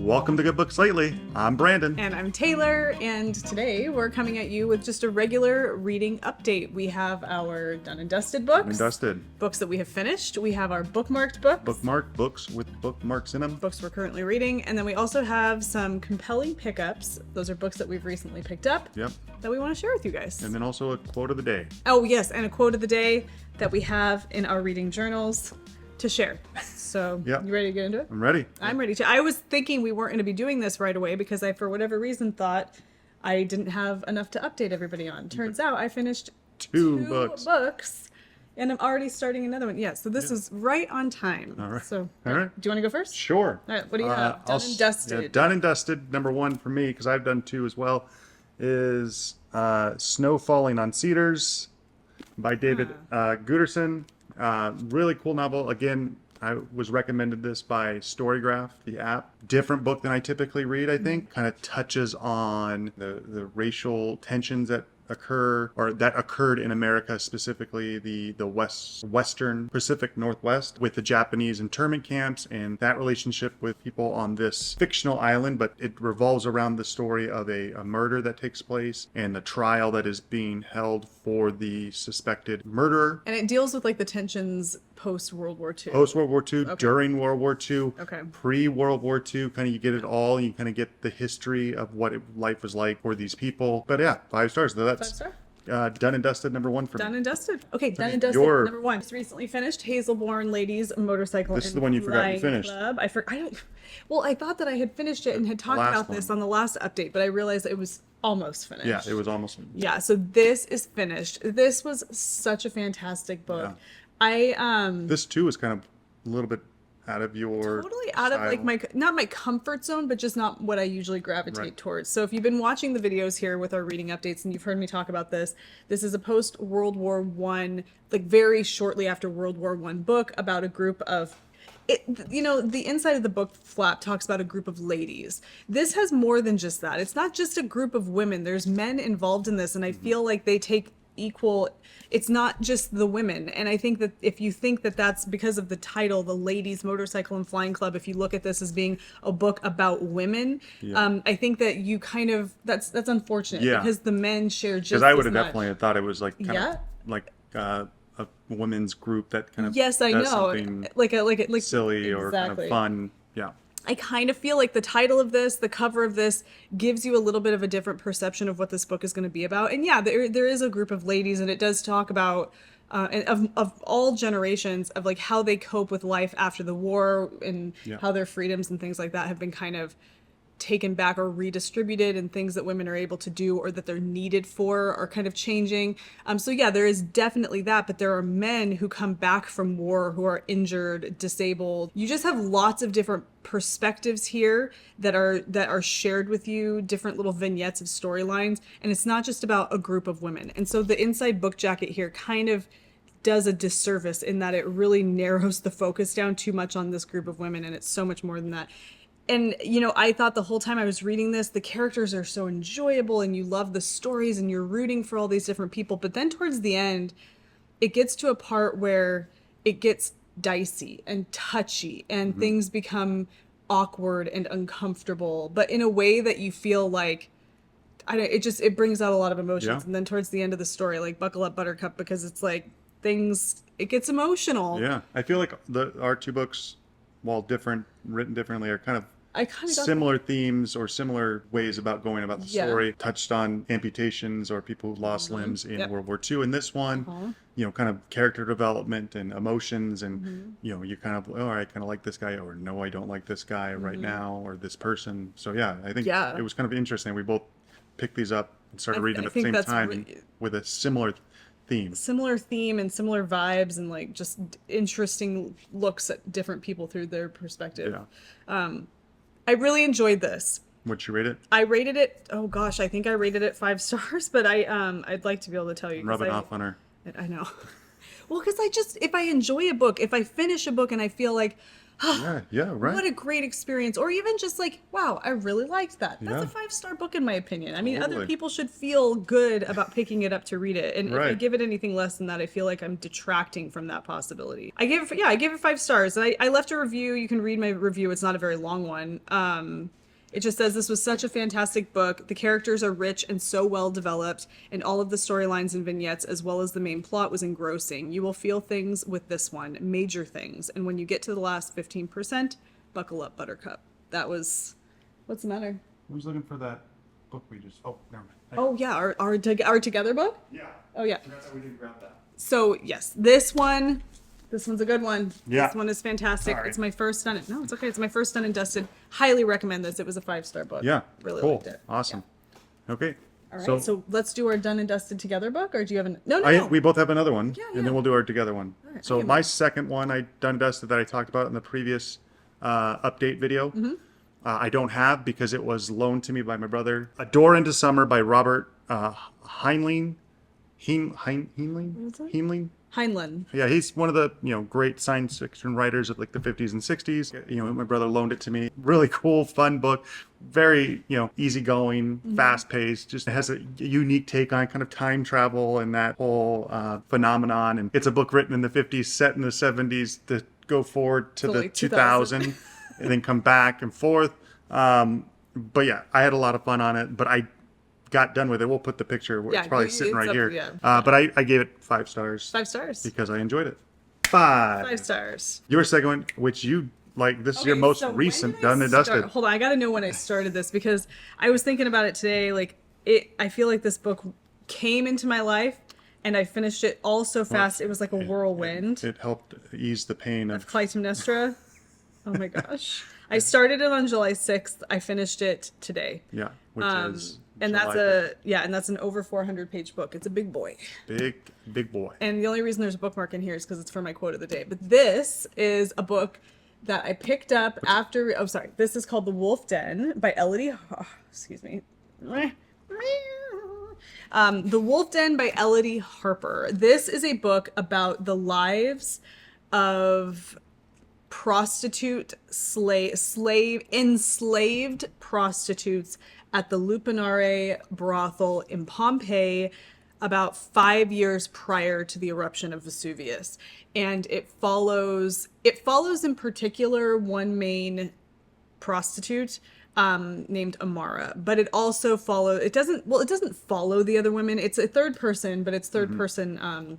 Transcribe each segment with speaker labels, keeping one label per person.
Speaker 1: Welcome to Good Books Lately. I'm Branden.
Speaker 2: And I'm Tayler, and today we're coming at you with just a regular reading update. We have our done and dusted books.
Speaker 1: Done and dusted.
Speaker 2: Books that we have finished. We have our bookmarked books.
Speaker 1: Bookmarked books with bookmarks in them.
Speaker 2: Books we're currently reading. And then we also have some compelling pickups. Those are books that we've recently picked up.
Speaker 1: Yep.
Speaker 2: That we want to share with you guys.
Speaker 1: And then also a quote of the day.
Speaker 2: Oh, yes, and a quote of the day that we have in our reading journals to share. So,
Speaker 1: Yep.
Speaker 2: You ready to get into it?
Speaker 1: I'm ready.
Speaker 2: I'm ready to. I was thinking we weren't going to be doing this right away because I, for whatever reason, thought I didn't have enough to update everybody on. Turns out I finished
Speaker 1: Two books.
Speaker 2: And I'm already starting another one. Yeah, so this is right on time.
Speaker 1: All right.
Speaker 2: So,
Speaker 1: All right.
Speaker 2: Do you want to go first?
Speaker 1: Sure.
Speaker 2: All right, what do you have? Done and dusted.
Speaker 1: Yeah, done and dusted. Number one for me, because I've done two as well, is Snow Falling on Cedars by David Guterson. Really cool novel. Again, I was recommended this by Storygraph, the app. Different book than I typically read, I think. Kind of touches on the racial tensions that occur, or that occurred in America, specifically the western Pacific Northwest, with the Japanese internment camps and that relationship with people on this fictional island, but it revolves around the story of a murder that takes place and the trial that is being held for the suspected murderer.
Speaker 2: And it deals with like the tensions post-World War II.
Speaker 1: Post-World War II, during World War II, pre-World War II, kind of you get it all. You kind of get the history of what life was like for these people. But yeah, 5 stars. So that's
Speaker 2: 5 star?
Speaker 1: done and dusted number one for me.
Speaker 2: Done and dusted. Okay, done and dusted. Number one. Just recently finished Hazelborn Ladies Motorcycle.
Speaker 1: This is the one you forgot you finished.
Speaker 2: Club. I thought that I had finished it and had talked about this on the last update, but I realized it was almost finished.
Speaker 1: Yeah, it was almost finished.
Speaker 2: Yeah, so this is finished. This was such a fantastic book. Yeah.
Speaker 1: This too is kind of a little bit out of your
Speaker 2: totally out
Speaker 1: style.
Speaker 2: of like not my comfort zone, but just not what I usually gravitate towards. So if you've been watching the videos here with our reading updates and you've heard me talk about this is a post World War I, like very shortly after World War I book about a group of the inside of the book flap talks about a group of ladies. This has more than just that. It's not just a group of women. There's men involved in this, and I feel like they take equal. It's not just the women. And I think that if you think that that's because of the title, the Ladies Motorcycle and Flying Club, if you look at this as being a book about women, I think that you kind of, that's unfortunate because the men share just as much.
Speaker 1: Because I would have definitely thought it was like kind of like a women's group that kind of
Speaker 2: does something like
Speaker 1: silly or kind of fun. Yeah.
Speaker 2: I kind of feel like the title of this, the cover of this, gives you a little bit of a different perception of what this book is going to be about. And yeah, there is a group of ladies, and it does talk about of all generations of like how they cope with life after the war and how their freedoms and things like that have been kind of taken back or redistributed, and things that women are able to do or that they're needed for are kind of changing. So yeah, there is definitely that, but there are men who come back from war who are injured, disabled. You just have lots of different perspectives here that are shared with you, different little vignettes of storylines, and it's not just about a group of women. And so the inside book jacket here kind of does a disservice in that it really narrows the focus down too much on this group of women, and it's so much more than that. And, I thought the whole time I was reading this, the characters are so enjoyable and you love the stories and you're rooting for all these different people. But then towards the end, it gets to a part where it gets dicey and touchy and things become awkward and uncomfortable, but in a way that you feel like, it brings out a lot of emotions. And then towards the end of the story, like buckle up Buttercup, because it's like it gets emotional.
Speaker 1: Yeah. I feel like our two books, while written differently, are kind of similar themes or similar ways about going about the story. Touched on amputations or people who lost limbs in World War II. In this one, kind of character development and emotions, and you kind of, I kind of like this guy, or no, I don't like this guy right now, or this person. So yeah, I think it was kind of interesting. We both picked these up and started reading them at the same time with a similar theme and similar vibes, and like just interesting looks at different people through their perspective. I really enjoyed this. What'd you rate it?
Speaker 2: I rated it, oh gosh, I think I rated it 5 stars, but I'd like to be able to tell you.
Speaker 1: Rub it off on her.
Speaker 2: I know. Well, because if I enjoy a book, if I finish a book and I feel like,
Speaker 1: Yeah, right.
Speaker 2: What a great experience. Or even just like, wow, I really liked that. That's a
Speaker 1: Yeah.
Speaker 2: 5-star book in my opinion. I mean, other
Speaker 1: Totally.
Speaker 2: people should feel good about picking it up to read it. And if I
Speaker 1: Right.
Speaker 2: give it anything less than that, I feel like I'm detracting from that possibility. I gave it 5 stars. And I left a review. You can read my review. It's not a very long one. It just says this was such a fantastic book. The characters are rich and so well developed, and all of the storylines and vignettes, as well as the main plot, was engrossing. You will feel things with this one, major things. And when you get to the last 15%, buckle up, Buttercup. That was. What's the matter?
Speaker 1: I was looking for that book we just. Oh, never mind.
Speaker 2: Oh, yeah, our Together book?
Speaker 1: Yeah.
Speaker 2: Oh, yeah.
Speaker 1: Forgot that we didn't grab that.
Speaker 2: So, yes, this one's a good one.
Speaker 1: Yeah.
Speaker 2: This one is fantastic.
Speaker 1: Sorry.
Speaker 2: It's my first done it. No, it's okay. It's my first done and dusted. Highly recommend this. It was a 5-star book.
Speaker 1: Yeah.
Speaker 2: Really
Speaker 1: cool.
Speaker 2: liked it.
Speaker 1: Awesome. Okay.
Speaker 2: All right. So let's do our done and dusted together book, or do you have an? No.
Speaker 1: We both have another one,
Speaker 2: Yeah,
Speaker 1: and
Speaker 2: yeah.
Speaker 1: then we'll do our together one.
Speaker 2: right,
Speaker 1: So
Speaker 2: okay.
Speaker 1: my second one I done and dusted that I talked about in the previous update video.
Speaker 2: Mm-hmm.
Speaker 1: I don't have because it was loaned to me by my brother. A Door into Summer by Robert Heinlein. Heinlein?
Speaker 2: Heinlein.
Speaker 1: Yeah, he's one of the great science fiction writers of like the 50s and 60s. My brother loaned it to me. Really cool, fun book. Very easygoing, fast paced. Just has a unique take on kind of time travel and that whole phenomenon. And it's a book written in the 50s, set in the 70s to go forward to the
Speaker 2: like
Speaker 1: 2000, and then come back and forth. But yeah, I had a lot of fun on it. But I got done with it. We'll put the picture.
Speaker 2: Yeah,
Speaker 1: it's probably
Speaker 2: it's
Speaker 1: sitting right
Speaker 2: up-
Speaker 1: here.
Speaker 2: yeah.
Speaker 1: But I gave it 5 stars
Speaker 2: 5 stars.
Speaker 1: because I enjoyed it. 5.
Speaker 2: 5 stars.
Speaker 1: Your second one, which you like, this is your
Speaker 2: Okay,
Speaker 1: most
Speaker 2: so when
Speaker 1: recent
Speaker 2: did I
Speaker 1: done and
Speaker 2: start?
Speaker 1: dusted.
Speaker 2: Hold on, I gotta know when I started this because I was thinking about it today. Like I feel like this book came into my life, and I finished it all so fast. It was like a whirlwind.
Speaker 1: It helped ease the pain of.
Speaker 2: Clytemnestra. Oh my gosh! I started it on July 6th. I finished it today.
Speaker 1: Yeah, which is.
Speaker 2: And
Speaker 1: July
Speaker 2: that's an over 400-page book. It's a big boy.
Speaker 1: big boy.
Speaker 2: And the only reason there's a bookmark in here is because it's for my quote of the day. But this is a book that I picked up after. Oh, sorry. This is called The Wolf Den by Elodie. Oh, excuse me. The Wolf Den by Elodie Harper. This is a book about the lives of enslaved prostitutes at the Lupinare brothel in Pompeii about 5 years prior to the eruption of Vesuvius. And it follows in particular one main prostitute named Amara, but it also it doesn't follow the other women. It's a third person, but it's third person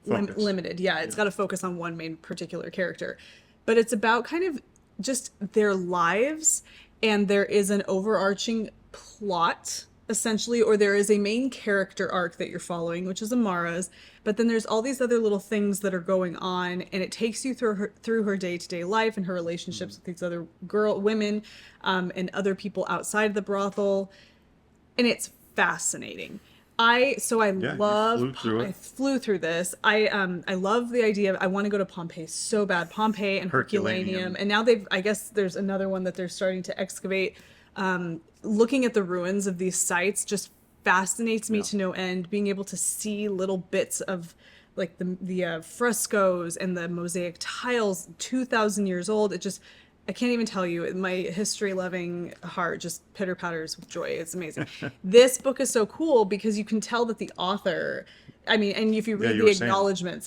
Speaker 1: Focus.
Speaker 2: limited. Yeah, it's got to focus on one main particular character. But it's about kind of just their lives, and there is an overarching plot essentially, or there is a main character arc that you're following, which is Amara's, but then there's all these other little things that are going on, and it takes you through her day-to-day life and her relationships with these other women and other people outside the brothel, and it's fascinating. I flew through this. I love the idea of, I want to go to Pompeii so bad. Pompeii and Herculaneum. And now I guess there's another one that they're starting to excavate. Looking at the ruins of these sites just fascinates me to no end. Being able to see little bits of like the frescoes and the mosaic tiles, 2,000 years old. I can't even tell you. My history-loving heart just pitter-patters with joy. It's amazing. This book is so cool because you can tell that the author, and if you read the acknowledgments,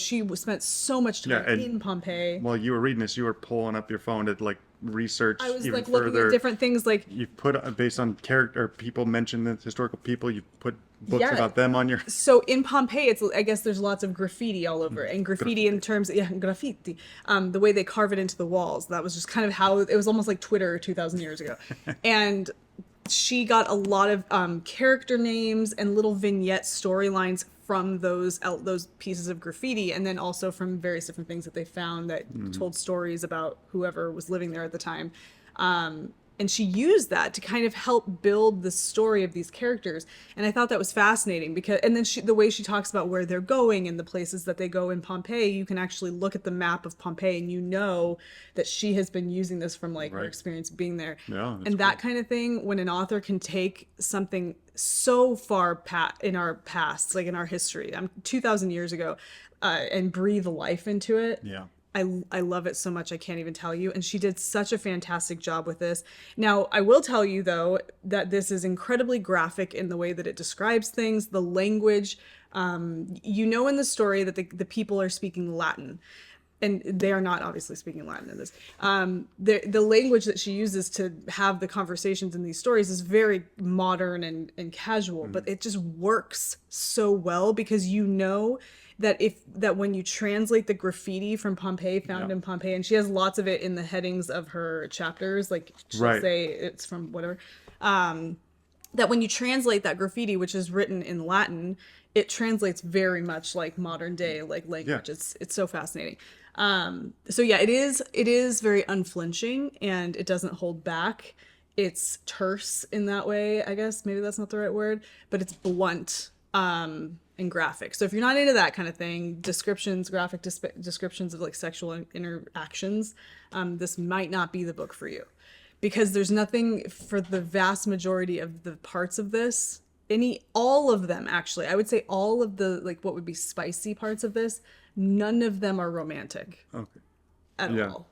Speaker 2: she spent so much time in Pompeii.
Speaker 1: While you were reading this, you were pulling up your phone to like research.
Speaker 2: I was
Speaker 1: even
Speaker 2: like looking
Speaker 1: further.
Speaker 2: at different things, like
Speaker 1: You put based on character, people mentioned the historical people. You put books about them on your.
Speaker 2: So in Pompeii, I guess there's lots of graffiti all over, and graffiti in terms, graffiti, the way they carve it into the walls. That was just kind of how it was, almost like Twitter 2,000 years ago, and she got a lot of character names and little vignette storylines from those pieces of graffiti, and then also from various different things that they found that told stories about whoever was living there at the time. And she used that to kind of help build the story of these characters. And I thought that was fascinating because, and then the way she talks about where they're going and the places that they go in Pompeii, you can actually look at the map of Pompeii and you know that she has been using this from her experience being there.
Speaker 1: Yeah,
Speaker 2: and that kind of thing, when an author can take something so far in our past, like in our history, 2,000 years ago, and breathe life into it.
Speaker 1: Yeah.
Speaker 2: I love it so much I can't even tell you. And she did such a fantastic job with this. Now, I will tell you though that this is incredibly graphic in the way that it describes things, the language. You know in the story that the people are speaking Latin. And they are not obviously speaking Latin in this. The language that she uses to have the conversations in these stories is very modern and casual, but it just works so well because you know that when you translate the graffiti from Pompeii found in Pompeii, and she has lots of it in the headings of her chapters, like she'll say it's from whatever, that when you translate that graffiti, which is written in Latin, it translates very much like modern day like language. It's so fascinating. So yeah, it is very unflinching and it doesn't hold back. It's terse in that way, I guess. Maybe that's not the right word, but it's blunt and graphic. So if you're not into that kind of thing, graphic descriptions of like sexual interactions, this might not be the book for you, because there's nothing for the vast majority of the parts of this. All of them, actually, I would say all of the like what would be spicy parts of this, none of them are romantic at all.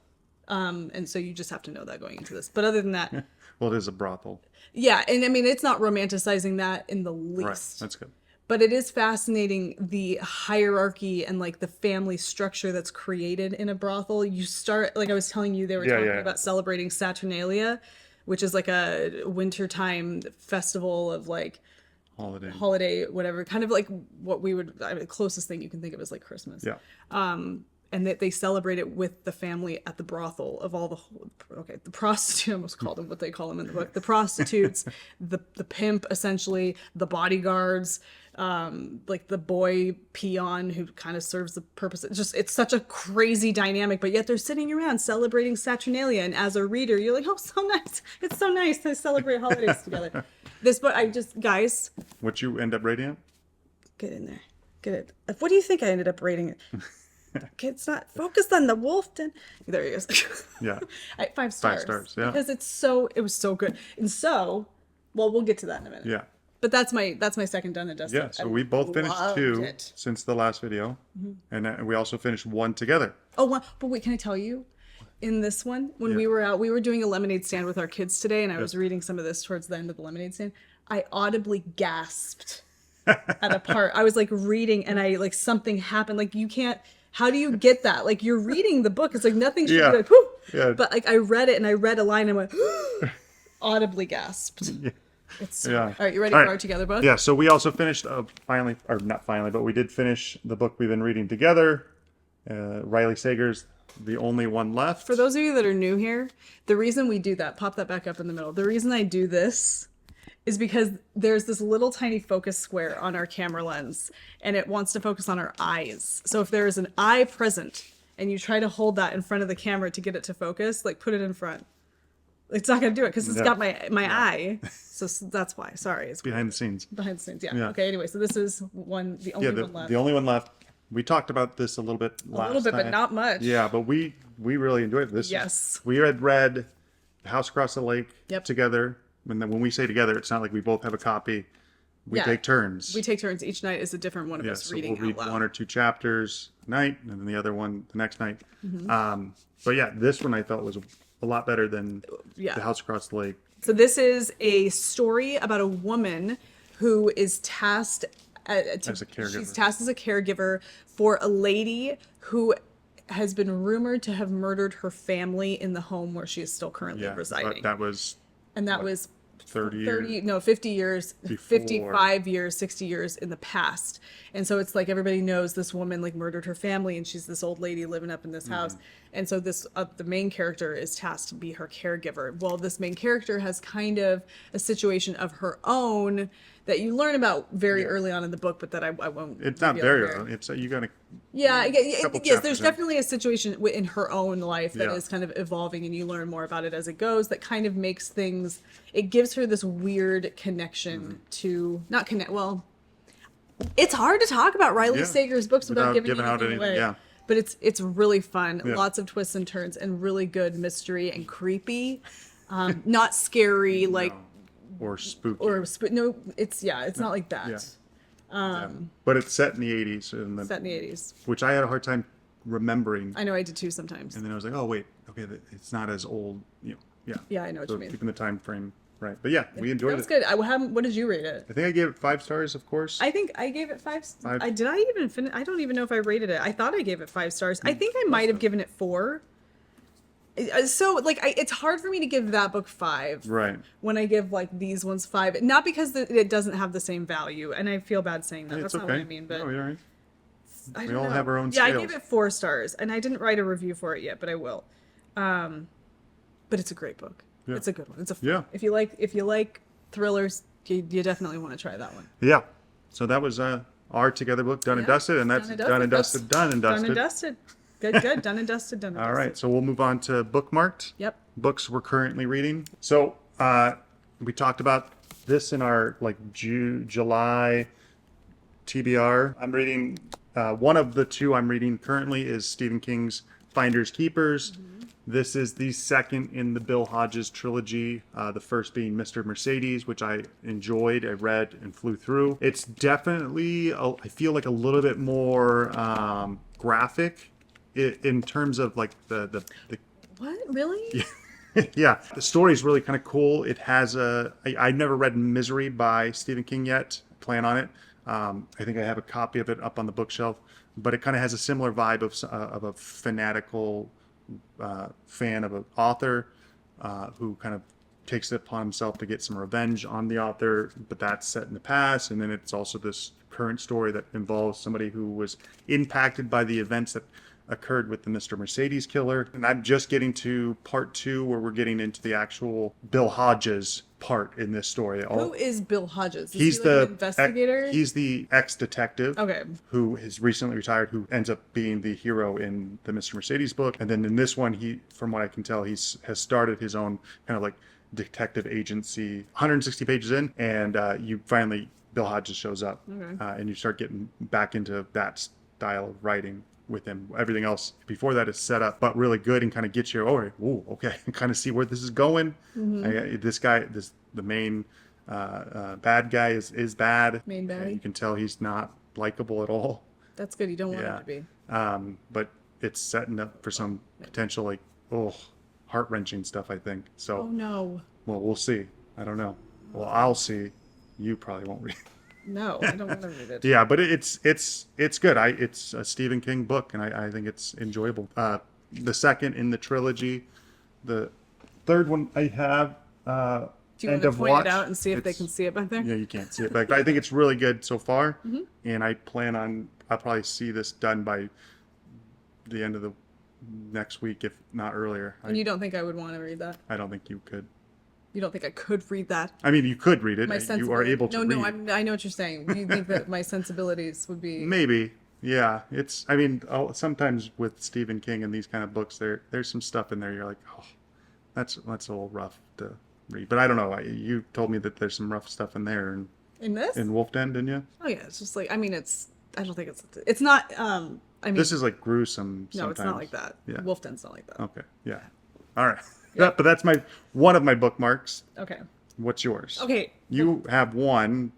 Speaker 2: And so you just have to know that going into this. But other than that,
Speaker 1: well, it is a brothel.
Speaker 2: Yeah, and I mean it's not romanticizing that in the least.
Speaker 1: Right, that's good.
Speaker 2: But it is fascinating the hierarchy and like the family structure that's created in a brothel. You start, like I was telling you, they were talking about celebrating Saturnalia, which is like a wintertime festival of like holiday, whatever, kind of like what we would, the closest thing you can think of is like Christmas. Yeah. And that they celebrate it with the family at the brothel of all the prostitute, I almost called them what they call them in the book, the prostitutes, the pimp, essentially, the bodyguards, like the boy peon who kind of serves the purpose. It's such a crazy dynamic, but yet they're sitting around celebrating Saturnalia. And as a reader, you're like, oh, so nice. It's so nice to celebrate holidays together. This book, guys.
Speaker 1: What you end up rating it?
Speaker 2: Get in there. Get it. What do you think I ended up rating it? It's not focused on the wolf. There he is.
Speaker 1: Yeah.
Speaker 2: 5 stars.
Speaker 1: 5 stars, yeah.
Speaker 2: Because it was so good. And so, well, we'll get to that in a minute.
Speaker 1: Yeah.
Speaker 2: But that's my second done and dusted.
Speaker 1: Yeah, so we both finished 2 since the last video. And we also finished 1 together.
Speaker 2: Oh, but wait, can I tell you? In this one, when we were out, we were doing a lemonade stand with our kids today, and I was reading some of this towards the end of the lemonade stand. I audibly gasped at a part. I was like reading, and I like something happened. Like you can't. How do you get that? Like you're reading the book. It's like nothing should be like, whoo. Yeah. But like I read it, and I read a line, and I went audibly gasped. Yeah. All right, you ready for our Together book?
Speaker 1: Yeah. So we also finished finally, or not finally, but we did finish the book we've been reading together. Riley Sager's The Only One Left.
Speaker 2: For those of you that are new here, the reason we do that, pop that back up in the middle. The reason I do this is because there's this little tiny focus square on our camera lens, and it wants to focus on our eyes. So if there is an eye present and you try to hold that in front of the camera to get it to focus, like put it in front. It's not going to do it because it's got my eye. So that's why. Sorry. It's
Speaker 1: behind the scenes.
Speaker 2: Behind the scenes, yeah. Okay, anyway, so this is the only one left.
Speaker 1: The only one left. We talked about this a little bit last time.
Speaker 2: But not much.
Speaker 1: Yeah, but we really enjoyed this.
Speaker 2: Yes.
Speaker 1: We had read The House Across the Lake together. When we say together, it's not like we both have a copy. We take turns.
Speaker 2: We take turns. Each night is a different one of us reading
Speaker 1: we'll read
Speaker 2: out loud.
Speaker 1: 1 or 2 chapters a night, and then the other one the next night. But yeah, this one I felt was a lot better than The House Across the Lake.
Speaker 2: So this is a story about a woman who is tasked as a caregiver. She's tasked as a caregiver for a lady who has been rumored to have murdered her family in the home where she is still currently residing.
Speaker 1: That was 50
Speaker 2: years, before. 55 years, 60 years in the past. And so it's like everybody knows this woman like murdered her family, and she's this old lady living up in this house. And so this the main character is tasked to be her caregiver. Well, this main character has kind of a situation of her own that you learn about very early on in the book, but that I won't.
Speaker 1: It's not very early. It's you got to.
Speaker 2: Yes. There's definitely a situation in her own life that is kind of evolving, and you learn more about it as it goes. That kind of makes things. It gives her this weird connection to not connect. Well, it's hard to talk about Riley Sager's books without giving anything away. Yeah. But it's really fun. Yeah. Lots of twists and turns, and really good mystery and creepy. Not scary like.
Speaker 1: Or spooky.
Speaker 2: No, it's not like that.
Speaker 1: But it's set in the 80s.
Speaker 2: Set in the 80s.
Speaker 1: Which I had a hard time remembering.
Speaker 2: I know I did too sometimes.
Speaker 1: And then I was like, oh wait, okay, it's not as old. Yeah.
Speaker 2: Yeah, I know what
Speaker 1: So
Speaker 2: you mean.
Speaker 1: keeping the time frame right. But yeah, we enjoyed
Speaker 2: That was
Speaker 1: it.
Speaker 2: good. What did you rate it?
Speaker 1: I think I gave it 5 stars, of course.
Speaker 2: I think I gave it 5.
Speaker 1: Five.
Speaker 2: Did I even finish? I don't even know if I rated it. I thought I gave it 5 stars. I think I might have given it 4. So like it's hard for me to give that book 5
Speaker 1: Right.
Speaker 2: when I give like these ones 5, not because it doesn't have the same value, and I feel bad saying that.
Speaker 1: It's
Speaker 2: That's
Speaker 1: okay.
Speaker 2: not what I mean, but
Speaker 1: No, you're right.
Speaker 2: I
Speaker 1: We
Speaker 2: don't
Speaker 1: all
Speaker 2: know.
Speaker 1: have our own
Speaker 2: Yeah, I
Speaker 1: scales.
Speaker 2: gave it 4 stars, and I didn't write a review for it yet, but I will. But it's a great book.
Speaker 1: Yeah.
Speaker 2: It's a good one. It's a
Speaker 1: Yeah.
Speaker 2: If you like thrillers, you definitely want to try that one.
Speaker 1: Yeah. So that was our together book, Done and
Speaker 2: Yeah.
Speaker 1: Dusted, and that's Done and Dusted, Done and
Speaker 2: Done
Speaker 1: Dusted.
Speaker 2: and dusted. Good. Done and dusted. Done and
Speaker 1: All
Speaker 2: dusted.
Speaker 1: right. So we'll move on to Bookmarked.
Speaker 2: Yep.
Speaker 1: Books we're currently reading. So we talked about this in our July TBR. I'm reading one of the 2 I'm reading currently is Stephen King's Finders Keepers. This is the second in the Bill Hodges trilogy. The first being Mr. Mercedes, which I enjoyed. I read and flew through. It's definitely, I feel like a little bit more graphic in terms of like the
Speaker 2: What? Really?
Speaker 1: yeah, the story is really kind of cool. It has I've never read Misery by Stephen King yet. I plan on it. I think I have a copy of it up on the bookshelf, but it kind of has a similar vibe of a fanatical fan of an author who kind of takes it upon himself to get some revenge on the author, but that's set in the past. And then it's also this current story that involves somebody who was impacted by the events that occurred with the Mr. Mercedes killer. And I'm just getting to part 2 where we're getting into the actual Bill Hodges part in this story.
Speaker 2: Who is Bill Hodges? Is
Speaker 1: He's
Speaker 2: he like
Speaker 1: the
Speaker 2: an investigator?
Speaker 1: He's the ex-detective
Speaker 2: Okay.
Speaker 1: who is recently retired, who ends up being the hero in the Mr. Mercedes book. And then in this one, he, from what I can tell, has started his own kind of like detective agency. 160 pages in, and you finally Bill Hodges shows up, and you start getting back into that style of writing with him. Everything else before that is set up, but really good and kind of gets you, okay, kind of see where this is going. The main bad guy is bad.
Speaker 2: Main baddie.
Speaker 1: And you can tell he's not likable at all.
Speaker 2: That's good. You don't want him to be.
Speaker 1: But it's setting up for some potential heart-wrenching stuff, I think. So,
Speaker 2: Oh no.
Speaker 1: well, we'll see. I don't know. Well, I'll see. You probably won't read.
Speaker 2: No, I don't want to read it.
Speaker 1: Yeah, but it's good. It's a Stephen King book, and I think it's enjoyable. The second in the trilogy, the third one I have.
Speaker 2: Do you want to point it out and see if they can see it back there?
Speaker 1: Yeah, you can't see it back. I think it's really good so far, and I plan on I'll probably see this done by the end of the next week, if not earlier.
Speaker 2: And you don't think I would want to read that?
Speaker 1: I don't think you could.
Speaker 2: You don't think I could read that?
Speaker 1: I mean, you could read it.
Speaker 2: My
Speaker 1: You are able to read.
Speaker 2: No, I know what you're saying. You think that my sensibilities would be...
Speaker 1: Maybe, yeah. Sometimes with Stephen King and these kind of books, there's some stuff in there you're like, oh, that's a little rough to read. But I don't know. You told me that there's some rough stuff in there.
Speaker 2: In this?
Speaker 1: In Wolf Den, didn't you?
Speaker 2: Oh yeah, it's just like, I don't think it's not,
Speaker 1: This is like gruesome sometimes.
Speaker 2: No, it's not like that.
Speaker 1: Yeah.
Speaker 2: Wolf Den's not like that.
Speaker 1: Okay, yeah. All right. Yeah, but that's one of my bookmarks.
Speaker 2: Okay.
Speaker 1: What's yours?
Speaker 2: Okay.
Speaker 1: You have one,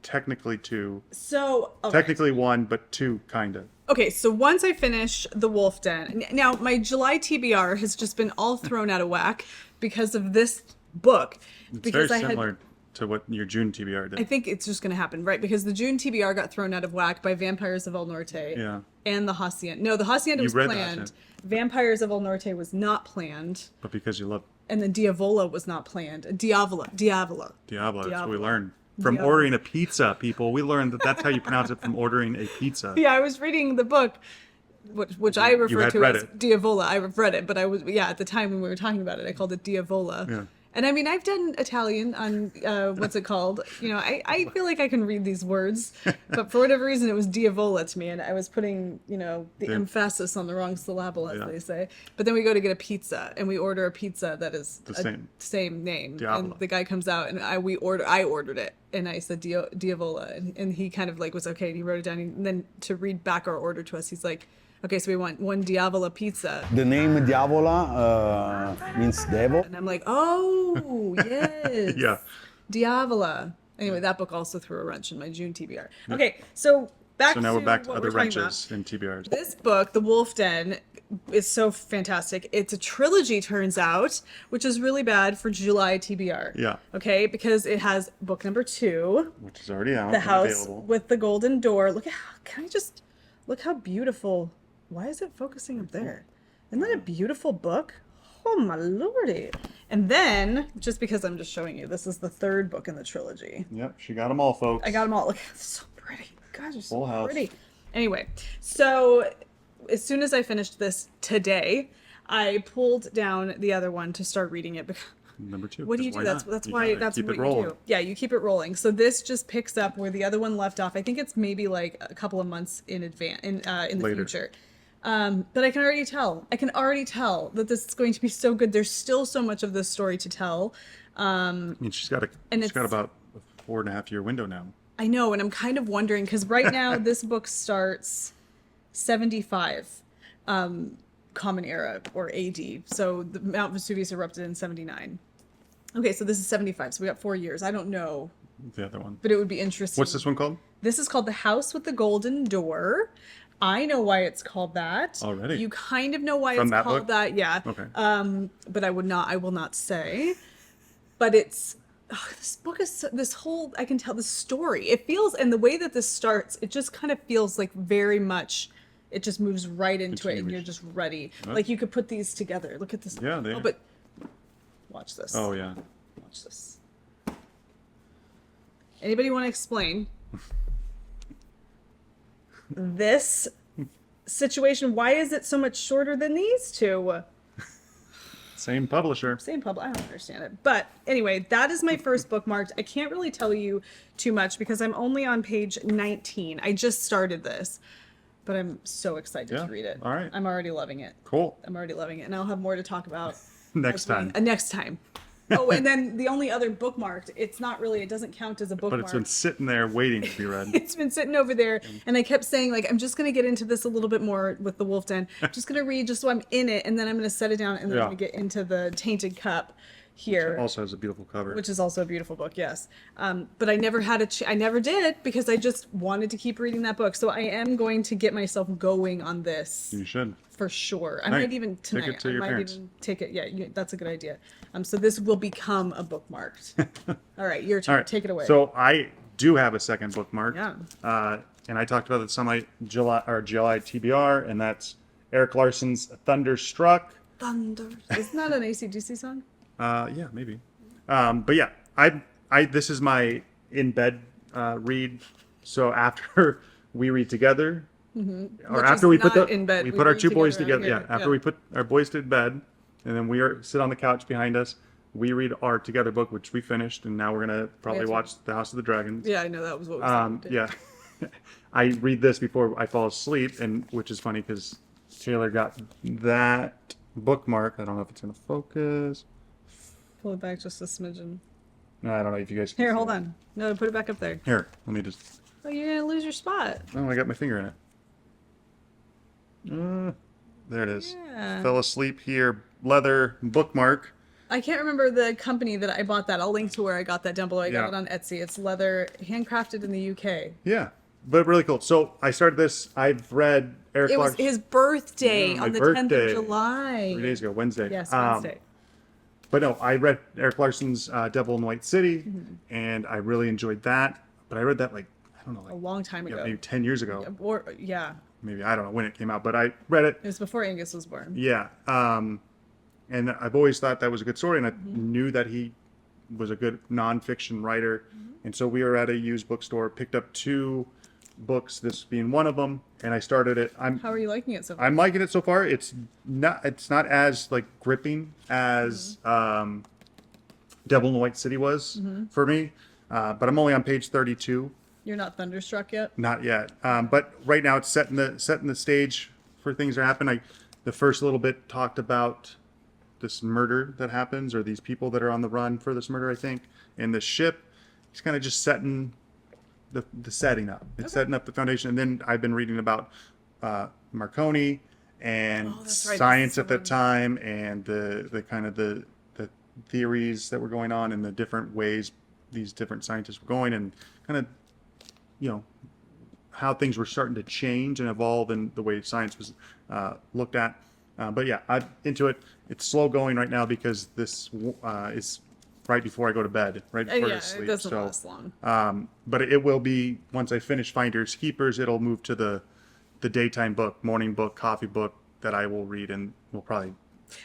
Speaker 1: technically 2.
Speaker 2: So... Okay.
Speaker 1: Technically 1, but 2, kind of.
Speaker 2: Okay, so once I finish The Wolf Den, now my July TBR has just been all thrown out of whack because of this book.
Speaker 1: It's
Speaker 2: because
Speaker 1: very similar to what your June TBR did.
Speaker 2: I think it's just going to happen, right? Because the June TBR got thrown out of whack by Vampires of El Norte and the Hacienda. No, the Hacienda was
Speaker 1: read the
Speaker 2: planned.
Speaker 1: Hacienda.
Speaker 2: Vampires of El Norte was not planned.
Speaker 1: But because you love
Speaker 2: And the Diavola was not planned. Diavola.
Speaker 1: Diablo, that's what we learned. From ordering a pizza, people. We learned that's how you pronounce it, from ordering a pizza.
Speaker 2: Yeah, I was reading the book, which I refer
Speaker 1: had
Speaker 2: to
Speaker 1: read
Speaker 2: as
Speaker 1: it.
Speaker 2: Diavola. I've read it, but at the time when we were talking about it, I called it Diavola.
Speaker 1: Yeah.
Speaker 2: And I mean, I've done Italian on, what's it called? I feel like I can read these words, but for whatever reason, it was Diavola to me, and I was putting, the emphasis on the wrong syllable, as they say. But then we go to get a pizza, and we order a pizza that is
Speaker 1: the
Speaker 2: same name.
Speaker 1: Diavola.
Speaker 2: And the guy comes out, and I ordered it, and I said Diavola, and he kind of was okay, and he wrote it down, and then to read back our order to us, he's like, okay, so we want 1 Diavola pizza.
Speaker 3: The name Diavola means devil.
Speaker 2: And I'm like, oh, yes.
Speaker 1: Yeah.
Speaker 2: Diavola. Anyway, that book also threw a wrench in my June TBR. Okay, so back
Speaker 1: So now we're
Speaker 2: to
Speaker 1: back to
Speaker 2: what
Speaker 1: other
Speaker 2: we're talking
Speaker 1: wrenches in TBRs.
Speaker 2: This book, The Wolf Den, is so fantastic. It's a trilogy, turns out, which is really bad for July TBR.
Speaker 1: Yeah.
Speaker 2: Okay, because it has book number 2,
Speaker 1: Which is already out
Speaker 2: The
Speaker 1: and
Speaker 2: House
Speaker 1: available.
Speaker 2: with the Golden Door. Look at look how beautiful. Why is it focusing up there? Isn't that a beautiful book? Oh my lordy. And then, just because I'm just showing you, this is the 3rd book in the trilogy.
Speaker 1: Yep, she got them all, folks.
Speaker 2: I got them all. Look, it's so pretty. God, you're so
Speaker 1: Full house.
Speaker 2: pretty. Anyway, so as soon as I finished this today, I pulled down the other one to start reading it.
Speaker 1: Number 2.
Speaker 2: What do you do? That's why that's
Speaker 1: keep
Speaker 2: what
Speaker 1: it
Speaker 2: you
Speaker 1: rolling.
Speaker 2: do. Yeah, you keep it rolling. So this just picks up where the other one left off. I think it's maybe like a couple of months in advance in the
Speaker 1: Later.
Speaker 2: future. But I can already tell. I can already tell that this is going to be so good. There's still so much of this story to tell.
Speaker 1: I mean, she's got about a 4.5-year window now.
Speaker 2: I know, and I'm kind of wondering because right now this book starts 75 Common Era or AD. So the Mount Vesuvius erupted in 79. Okay, so this is 75. So we got 4 years. I don't know,
Speaker 1: The other one.
Speaker 2: but it would be interesting.
Speaker 1: What's this one called?
Speaker 2: This is called The House with the Golden Door. I know why it's called that.
Speaker 1: Already?
Speaker 2: You kind of know why
Speaker 1: From
Speaker 2: it's
Speaker 1: that
Speaker 2: called
Speaker 1: book?
Speaker 2: that, yeah.
Speaker 1: Okay.
Speaker 2: But I will not say. But it's this book is this whole I can tell the story. It feels and the way that this starts, it just kind of feels like very much it just moves right into it and you're just ready.
Speaker 1: What?
Speaker 2: Like you could put these together. Look at this.
Speaker 1: Yeah, they
Speaker 2: Oh,
Speaker 1: are.
Speaker 2: but watch this.
Speaker 1: Oh, yeah.
Speaker 2: Watch this. Anybody want to explain this situation? Why is it so much shorter than these two?
Speaker 1: Same publisher.
Speaker 2: Same public. I don't understand it. But anyway, that is my first bookmarked. I can't really tell you too much because I'm only on page 19. I just started this, but I'm so excited
Speaker 1: Yeah,
Speaker 2: to read it.
Speaker 1: all right.
Speaker 2: I'm already loving it.
Speaker 1: Cool.
Speaker 2: I'm already loving it. And I'll have more to talk about
Speaker 1: Next time.
Speaker 2: Next time. Oh, and then the only other bookmarked, it's not really, it doesn't count as a bookmark.
Speaker 1: But it's been sitting there waiting to be read.
Speaker 2: It's been sitting over there, and I kept saying, like, I'm just going to get into this a little bit more with the Wolf Den. I'm just going to read just so I'm in it, and then I'm going to set it down, and then I'm
Speaker 1: Yeah.
Speaker 2: going to get into the Tainted Cup here,
Speaker 1: Also has a beautiful cover.
Speaker 2: which is also a beautiful book, yes. But I never had I never did because I just wanted to keep reading that book. So I am going to get myself going on this
Speaker 1: You should.
Speaker 2: for sure. I
Speaker 1: Right.
Speaker 2: might even
Speaker 1: Take it
Speaker 2: tonight.
Speaker 1: to
Speaker 2: I
Speaker 1: your
Speaker 2: might
Speaker 1: parents.
Speaker 2: even take it. Yeah, that's a good idea. So this will become a bookmarked. All right, your turn.
Speaker 1: All right.
Speaker 2: Take it away.
Speaker 1: So I do have a second bookmark.
Speaker 2: Yeah.
Speaker 1: And I talked about this on my July TBR, and that's Eric Larson's Thunderstruck.
Speaker 2: Thunder. Isn't that an AC/DC song?
Speaker 1: Yeah, maybe. But yeah, this is my in bed read. So after we read together, or
Speaker 2: Which
Speaker 1: after
Speaker 2: is
Speaker 1: we put
Speaker 2: not in bed.
Speaker 1: we
Speaker 2: We
Speaker 1: put our
Speaker 2: read
Speaker 1: two boys
Speaker 2: together
Speaker 1: together.
Speaker 2: out
Speaker 1: Yeah,
Speaker 2: here.
Speaker 1: after
Speaker 2: Yeah.
Speaker 1: we put our boys to bed, and then sit on the couch behind us. We read our together book, which we finished, and now we're gonna probably
Speaker 2: have to-
Speaker 1: watch The House of the Dragons.
Speaker 2: Yeah, I know that was what was
Speaker 1: Yeah. I read this before I fall asleep, and which is funny because Taylor got that bookmark. I don't know if it's gonna focus.
Speaker 2: Pull it back just a smidgen.
Speaker 1: No, I don't know if you guys can
Speaker 2: Here,
Speaker 1: see
Speaker 2: hold
Speaker 1: it.
Speaker 2: on. No, put it back up there.
Speaker 1: Here, let me just.
Speaker 2: Oh, you're gonna lose your spot.
Speaker 1: Oh, I got my finger in it. There it is.
Speaker 2: Yeah.
Speaker 1: Fell asleep here. Leather bookmark.
Speaker 2: I can't remember the company that I bought that. I'll link to where I got that down below. I got
Speaker 1: Yeah.
Speaker 2: it on Etsy. It's leather, handcrafted in the UK.
Speaker 1: Yeah, but really cool. So I started this. I've read Eric
Speaker 2: It was
Speaker 1: Larson
Speaker 2: his birthday
Speaker 1: Yeah,
Speaker 2: on
Speaker 1: my
Speaker 2: the 10th
Speaker 1: birthday.
Speaker 2: of July.
Speaker 1: 3 days ago, Wednesday.
Speaker 2: Yes, Wednesday.
Speaker 1: But no, I read Eric Larson's Devil in White City,
Speaker 2: Mm-hmm.
Speaker 1: and I really enjoyed that. But I read that I don't know,
Speaker 2: A long time ago.
Speaker 1: maybe 10 years ago.
Speaker 2: Or yeah,
Speaker 1: Maybe I don't know when it came out, but I read it.
Speaker 2: it was before Angus was born.
Speaker 1: Yeah, and I've always thought that was a good story, and I
Speaker 2: Mm-hmm.
Speaker 1: knew that he was a good nonfiction writer. And so we were at a used bookstore, picked up 2 books, this being one of them, and I started it.
Speaker 2: How are you liking it so far?
Speaker 1: I'm liking it so far. It's not as gripping as Devil in the White City was for me, but I'm only on page 32.
Speaker 2: You're not thunderstruck yet?
Speaker 1: Not yet, but right now it's setting the stage for things to happen. The first little bit talked about this murder that happens, or these people that are on the run for this murder, I think, and the ship. He's kind of just setting the setting up. It's setting up the foundation, and then I've been reading about Marconi and
Speaker 2: that's right,
Speaker 1: science
Speaker 2: that's
Speaker 1: at
Speaker 2: the
Speaker 1: that time, and the kind of the theories that were going on, and the different ways these different scientists were going, and kind of how things were starting to change and evolve in the way science was looked at. But yeah, I'm into it. It's slow going right now because this is right before I go to bed, right before I
Speaker 2: Yeah,
Speaker 1: sleep.
Speaker 2: it doesn't
Speaker 1: So,
Speaker 2: last long.
Speaker 1: but it will be, once I finish Finders Keepers, it'll move to the daytime book, morning book, coffee book that I will read and will probably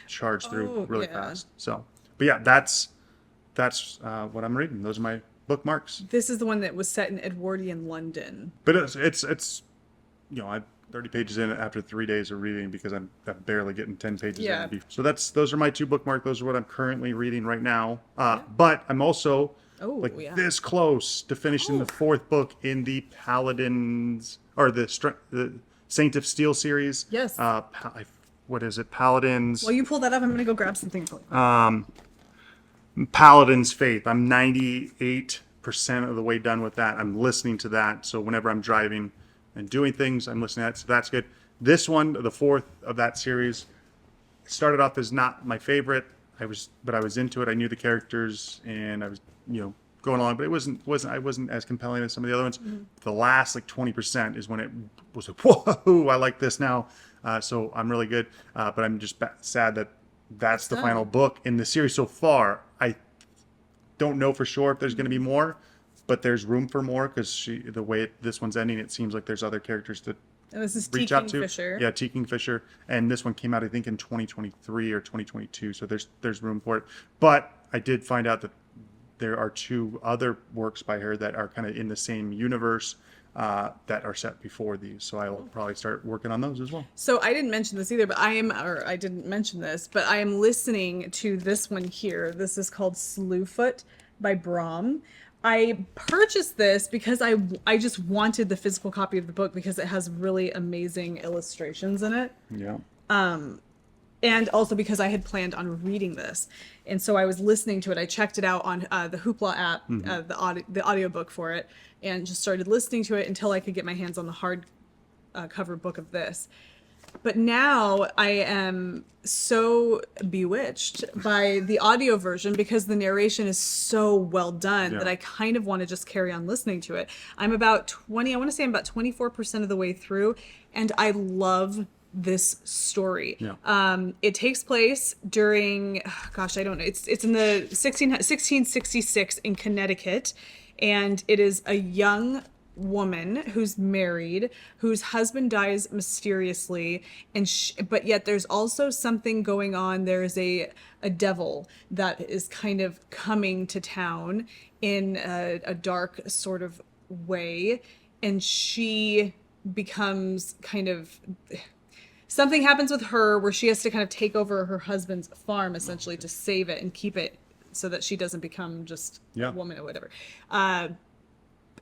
Speaker 1: charge through really fast. So, but yeah, that's what I'm reading. Those are my bookmarks.
Speaker 2: This is the one that was set in Edwardian London.
Speaker 1: But it's I'm 30 pages in after 3 days of reading because I'm barely getting 10 pages in. So those are my two bookmarks. Those are what I'm currently reading right now. But I'm also this close to finishing the fourth book in the Paladins, or the Saint of Steel series.
Speaker 2: Yes.
Speaker 1: What is it? Paladins.
Speaker 2: While you pull that up, I'm going to go grab something for you.
Speaker 1: Paladin's Faith. I'm 98% of the way done with that. I'm listening to that. So whenever I'm driving and doing things, I'm listening to that. So that's good. This one, the fourth of that series, started off as not my favorite. I was into it. I knew the characters and I was, going along, but I wasn't as compelling as some of the other ones. Mm-hmm. The last 20% is when it was like, whoa, I like this now. So I'm really good. But I'm just sad that that's the final book in the series so far. I don't know for sure if there's going to be more, but there's room for more because the way this one's ending, it seems like there's other characters to
Speaker 2: this is
Speaker 1: reach out to.
Speaker 2: Fisher.
Speaker 1: Yeah, T. Kingfisher. And this one came out, I think, in 2023 or 2022. So there's room for it. But I did find out that there are two other works by her that are kind of in the same universe that are set before these. So I will probably start working on those as well.
Speaker 2: So I didn't mention this either, but I didn't mention this, but I am listening to this one here. This is called Slewfoot by Brom. I purchased this because I just wanted the physical copy of the book because it has really amazing illustrations in it.
Speaker 1: Yeah.
Speaker 2: And also because I had planned on reading this. And so I was listening to it. I checked it out on the Hoopla app, the audiobook for it, and just started listening to it until I could get my hands on the hard cover book of this. But now I am so bewitched by the audio version because the narration is so well done that I kind of want to just carry on listening to it. I'm about 24% of the way through, and I love this story. It takes place during, I don't know, it's in the 1666 in Connecticut, and it is a young woman who's married, whose husband dies mysteriously, and but yet there's also something going on. There's a devil that is kind of coming to town in a dark sort of way, and she becomes kind of, something happens with her where she has to kind of take over her husband's farm essentially to save it and keep it so that she doesn't become just a woman or whatever.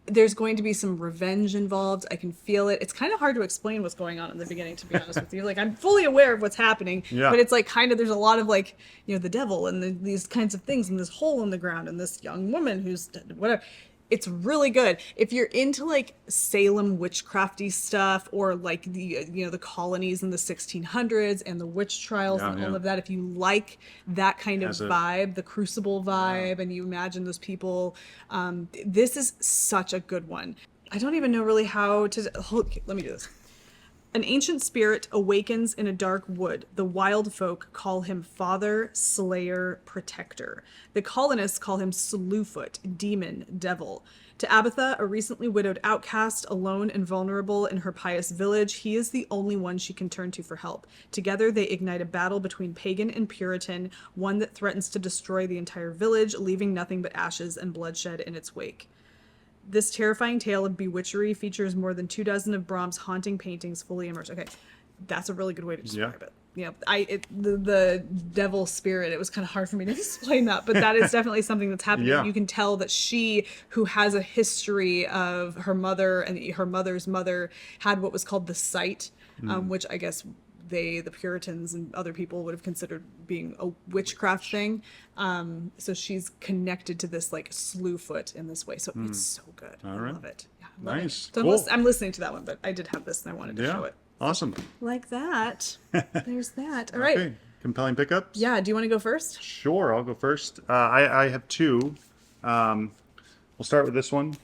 Speaker 2: There's going to be some revenge involved. I can feel it. It's kind of hard to explain what's going on in the beginning, to be honest with you. I'm fully aware of what's happening, but it's there's a lot of the devil and these kinds of things and this hole in the ground and this young woman who's whatever. It's really good. If you're into Salem witchcrafty stuff or the colonies in the 1600s and the witch trials and all of that, if you like that kind of vibe, the Crucible vibe, and you imagine those people, this is such a good one. I don't even know really how to... let me do this. An ancient spirit awakens in a dark wood. The wild folk call him Father, Slayer, Protector. The colonists call him Slewfoot, Demon, Devil. To Abatha, a recently widowed outcast, alone and vulnerable in her pious village, he is the only one she can turn to for help. Together, they ignite a battle between pagan and Puritan, one that threatens to destroy the entire village, leaving nothing but ashes and bloodshed in its wake. This terrifying tale of bewitchery features more than 24 of Brahms' haunting paintings fully immersed. Okay, that's a really good way to describe it. Yeah, the devil spirit, it was kind of hard for me to explain that, but that is definitely something that's happening. You can tell that she, who has a history of her mother and her mother's mother, had what was called the sight, which I guess the Puritans and other people would have considered being a witchcraft thing. So she's connected to this Slewfoot in this way. So it's so good. I love it. Yeah, I love
Speaker 1: nice.
Speaker 2: It. So
Speaker 1: cool.
Speaker 2: I'm listening to that one, but I did have this and I wanted to show it.
Speaker 1: Awesome.
Speaker 2: Like that. There's that. All right.
Speaker 1: Okay. Compelling pickups?
Speaker 2: Yeah. Do you want to go first?
Speaker 1: Sure. I'll go first. I have two. We'll start with this one.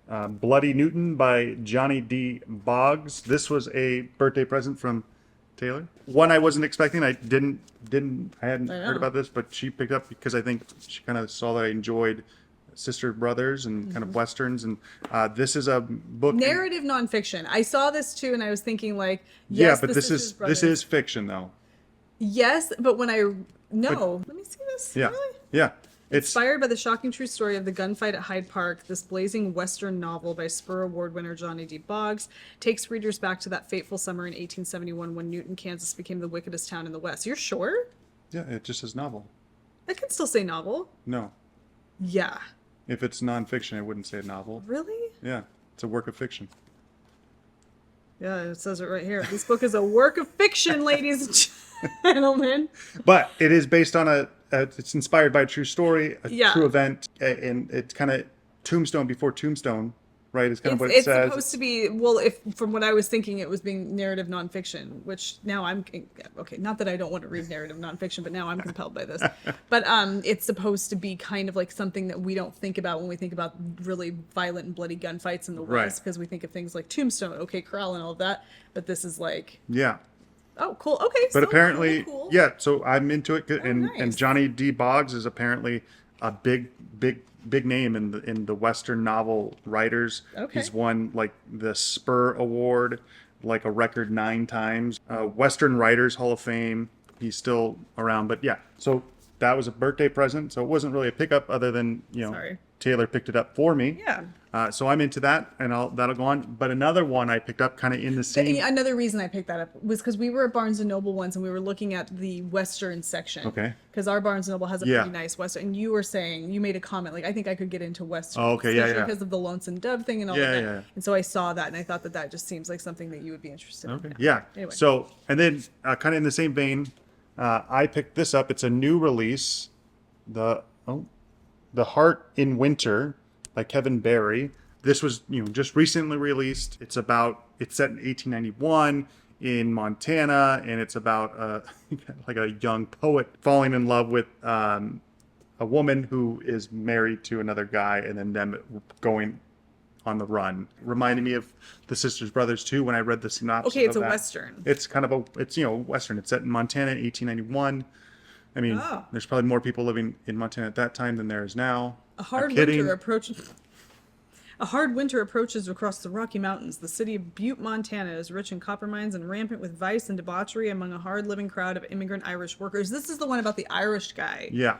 Speaker 1: Bloody Newton by Johnny D. Boggs. This was a birthday present from Taylor. One I wasn't expecting. I hadn't heard about this, but she picked up because I think she kind of saw that I enjoyed sister brothers and kind of westerns, and this is a book.
Speaker 2: Narrative nonfiction. I saw this too, and I was thinking like,
Speaker 1: Yeah,
Speaker 2: yes,
Speaker 1: but
Speaker 2: the
Speaker 1: this
Speaker 2: Sisters
Speaker 1: is
Speaker 2: Brothers.
Speaker 1: fiction though.
Speaker 2: Yes, but when I let me see this.
Speaker 1: Yeah,
Speaker 2: Really?
Speaker 1: yeah. It's
Speaker 2: Inspired by the shocking true story of the gunfight at Hyde Park, this blazing Western novel by Spur Award winner Johnny D. Boggs takes readers back to that fateful summer in 1871 when Newton, Kansas became the wickedest town in the West. You're sure?
Speaker 1: Yeah, it just says novel.
Speaker 2: I can still say novel.
Speaker 1: No,
Speaker 2: Yeah.
Speaker 1: if it's nonfiction, I wouldn't say novel.
Speaker 2: Really?
Speaker 1: Yeah, it's a work of fiction.
Speaker 2: Yeah, it says it right here. This book is a work of fiction, ladies and gentlemen.
Speaker 1: But it is based on it's inspired by a true story, a
Speaker 2: Yeah.
Speaker 1: true event, and it's kind of Tombstone before Tombstone, right? Is kind of what it
Speaker 2: It's
Speaker 1: says.
Speaker 2: supposed to be, well, if from what I was thinking, it was being narrative nonfiction, which now I'm, okay, not that I don't want to read narrative nonfiction, but now I'm compelled by this. But it's supposed to be kind of like something that we don't think about when we think about really violent and bloody gunfights in the
Speaker 1: Right.
Speaker 2: West, because we think of things like Tombstone, OK Corral, and all of that. But this is like,
Speaker 1: Yeah.
Speaker 2: oh, cool, okay.
Speaker 1: But
Speaker 2: so
Speaker 1: apparently,
Speaker 2: cool.
Speaker 1: yeah. So I'm into it, and
Speaker 2: nice.
Speaker 1: Johnny D. Boggs is apparently a big name in the Western novel writers.
Speaker 2: Okay.
Speaker 1: He's won like the Spur Award like a record 9 times. Western Writers Hall of Fame. He's still around, but yeah. So that was a birthday present. So it wasn't really a pickup, other than
Speaker 2: Sorry.
Speaker 1: Taylor picked it up for me.
Speaker 2: Yeah.
Speaker 1: So I'm into that, and that'll go on. But another one I picked up kind of in the same.
Speaker 2: Another reason I picked that up was because we were at Barnes & Noble once and we were looking at the Western section.
Speaker 1: Okay.
Speaker 2: Because our Barnes & Noble has a
Speaker 1: Yeah.
Speaker 2: pretty nice Western. And you were saying, you made a comment, like, I think I could get into Western.
Speaker 1: Oh, okay, yeah,
Speaker 2: especially
Speaker 1: yeah.
Speaker 2: because of the Lonesome Dove thing and all
Speaker 1: Yeah,
Speaker 2: of that.
Speaker 1: yeah.
Speaker 2: And so I saw that and I thought that just seems like something that you would be interested
Speaker 1: Okay.
Speaker 2: in.
Speaker 1: Yeah.
Speaker 2: Anyway.
Speaker 1: So, and then kind of in the same vein, I picked this up. It's a new release, the Heart in Winter by Kevin Barry. This was just recently released. It's set in 1891 in Montana, and it's about like a young poet falling in love with a woman who is married to another guy, and then them going on the run. Reminded me of the Sisters Brothers too when I read the synopsis.
Speaker 2: Okay, it's
Speaker 1: of
Speaker 2: a
Speaker 1: that.
Speaker 2: Western.
Speaker 1: It's kind of a Western. It's set in Montana in 1891. I mean,
Speaker 2: Oh.
Speaker 1: there's probably more people living in Montana at that time than there is now.
Speaker 2: A hard
Speaker 1: I'm kidding.
Speaker 2: winter approaches across the Rocky Mountains. The city of Butte, Montana is rich in copper mines and rampant with vice and debauchery among a hard-living crowd of immigrant Irish workers. This is the one about the Irish guy.
Speaker 1: Yeah.